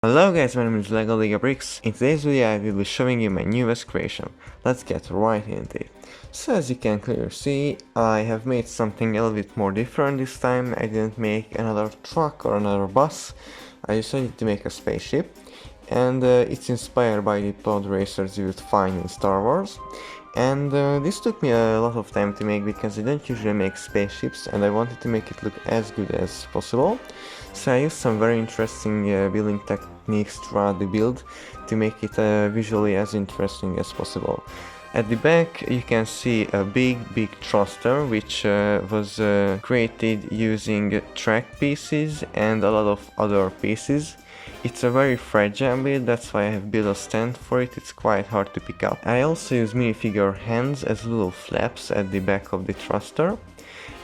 Hello guys, my name is Lego Liga Bricks. In today's video I will be showing you my newest creation. Let's get right into it. So as you can clearly see, I have made something a little bit more different this time. I didn't make another truck or another bus. I decided to make a spaceship. And it's inspired by the Podracers you would find in Star Wars. And this took me a lot of time to make because I don't usually make spaceships and I wanted to make it look as good as possible. So I used some very interesting building techniques throughout the build to make it visually as interesting as possible. At the back you can see a big thruster which was created using track pieces and a lot of other pieces. It's a very fragile build, that's why I have built a stand for it, it's quite hard to pick up. I also use minifigure hands as little flaps at the back of the thruster.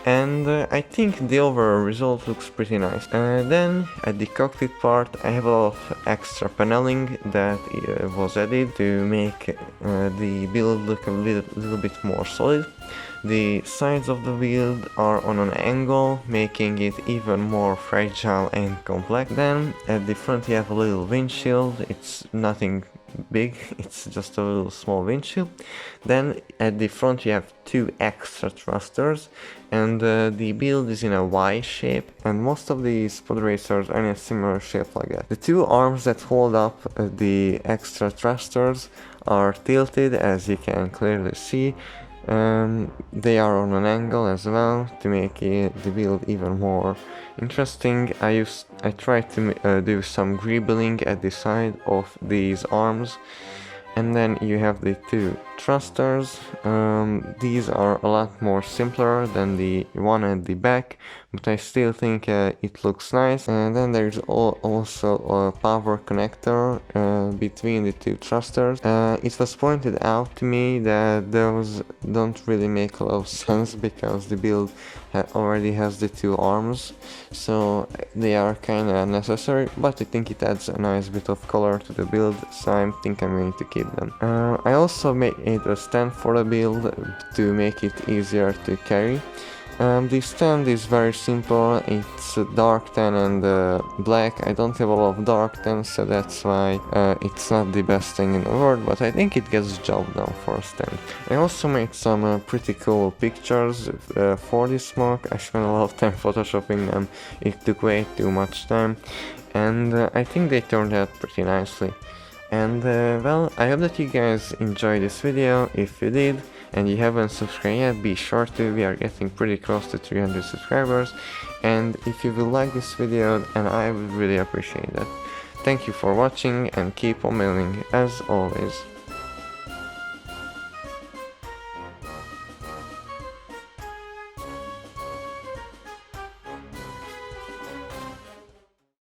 And I think the overall result looks pretty nice. Then at the cockpit part I have a lot of extra paneling that was added to make the build look a little bit more solid. The sides of the build are on an angle, making it even more fragile and complex. Then at the front you have a little windshield, it's nothing big, it's just a little small windshield. Then at the front you have two extra thrusters and the build is in a Y shape, and most of these Podracers are in a similar shape like that. The two arms that hold up the extra thrusters are tilted, as you can clearly see. They are on an angle as well to make the build even more interesting. I tried to do some greebling at the side of these arms. And then you have the two thrusters. These are a lot more simpler than the one at the back, but I still think it looks nice. And then there's also a power connector between the two thrusters. It was pointed out to me that those don't really make a lot of sense because the build already has the two arms, so they are kinda necessary, but I think it adds a nice bit of color to the build, so I think I'm going to keep them. I also made a stand for the build to make it easier to carry. The stand is very simple, it's dark tan and black. I don't have a lot of dark tan, so that's why it's not the best thing in the world, but I think it gets the job done for a stand. I also made some pretty cool pictures for this MOC. I spent a lot of time photoshopping them, it took way too much time, and I think they turned out pretty nicely. And well, I hope that you guys enjoyed this video. If you did and you haven't subscribed yet, be sure to. We are getting pretty close to 300 subscribers, and if you will like this video, and I would really appreciate that. Thank you for watching and keep on building as always.